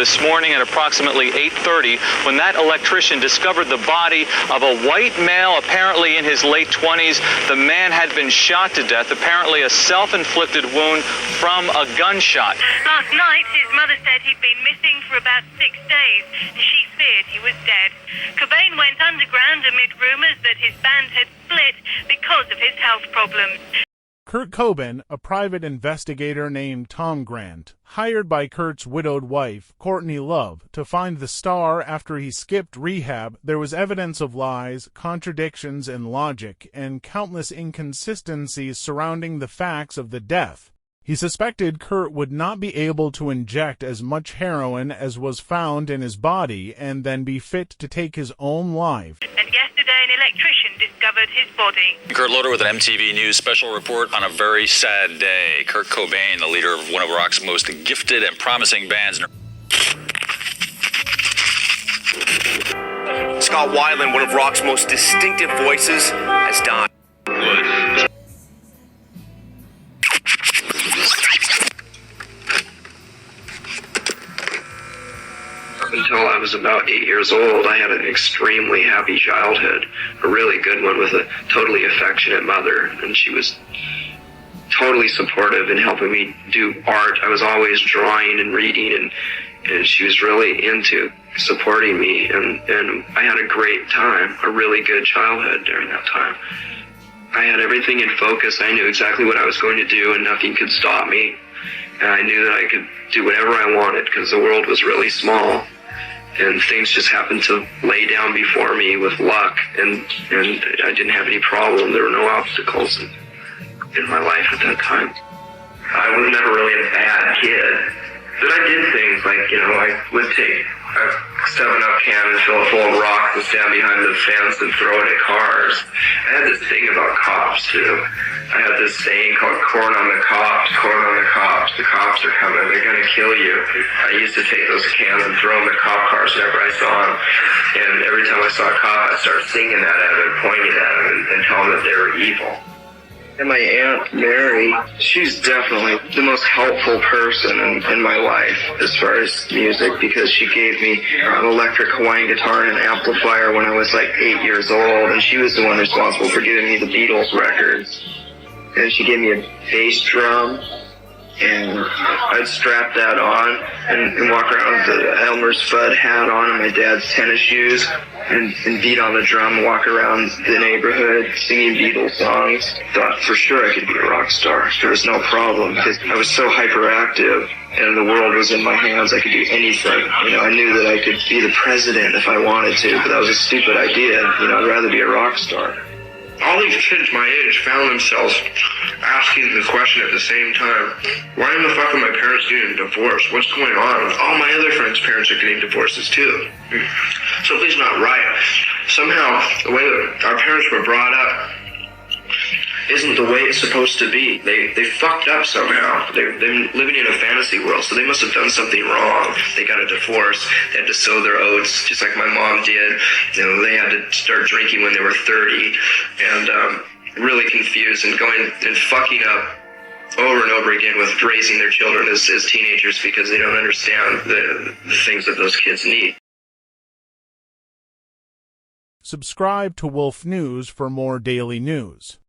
This morning at approximately 8:30, when that electrician discovered the body of a white male, apparently in his late 20s. The man had been shot to death, apparently a self-inflicted wound from a gunshot. Last night, his mother said he'd been missing for about 6 days. She feared he was dead. Cobain went underground amid rumors that his band had split because of his health problems. Kurt Cobain, a private investigator named Tom Grant, hired by Kurt's widowed wife, Courtney Love, to find the star after he skipped rehab. There was evidence of lies, contradictions in logic, and countless inconsistencies surrounding the facts of the death. He suspected Kurt would not be able to inject as much heroin as was found in his body and then be fit to take his own life. And yesterday, an electrician discovered his body. Kurt Loder with an MTV News special report on a very sad day. Kurt Cobain, the leader of one of rock's most gifted and promising bands. Scott Weiland, one of rock's most distinctive voices, has died. Until I was about 8 years old, I had an extremely happy childhood, a really good one with a totally affectionate mother, and she was totally supportive in helping me do art. I was always drawing and reading, and she was really into supporting me, and I had a great time, a really good childhood during that time. I had everything in focus. I knew exactly what I was going to do, and nothing could stop me. And I knew that I could do whatever I wanted because the world was really small. And things just happened to lay down before me with luck, and I didn't have any problem. There were no obstacles in my life at that time. I was never really a bad kid, but I did things like, I would take a 7-Up can and fill it full of rocks and stand behind the fence and throw it at cars. I had this thing about cops, too. I had this saying called corn on the cops, the cops are coming, they're going to kill you. I used to take those cans and throw them at cop cars whenever I saw them, and every time I saw a cop, I'd start singing that at them and pointing at them and tell them that they were evil. And my Aunt Mary, she's definitely the most helpful person in my life as far as music, because she gave me an electric Hawaiian guitar and an amplifier when I was like 8 years old, and she was the one responsible for giving me the Beatles records. And she gave me a bass drum, and I'd strap that on and walk around with the Elmer's Fudd hat on and my dad's tennis shoes and beat on the drum and walk around the neighborhood singing Beatles songs. Thought for sure I could be a rock star. There was no problem because I was so hyperactive and the world was in my hands. I could do anything. I knew that I could be the president if I wanted to, but that was a stupid idea. I'd rather be a rock star. All these kids my age found themselves asking the question at the same time, why in the fuck are my parents getting divorced? What's going on? All my other friends' parents are getting divorces too. Something's not right. Somehow, the way that our parents were brought up isn't the way it's supposed to be. They fucked up somehow. They're living in a fantasy world, so they must have done something wrong. They got a divorce. They had to sow their oats, just like my mom did. They had to start drinking when they were 30, and really confused and going and fucking up over and over again with raising their children as teenagers because they don't understand the things that those kids need. Subscribe to Wolf News for more daily news.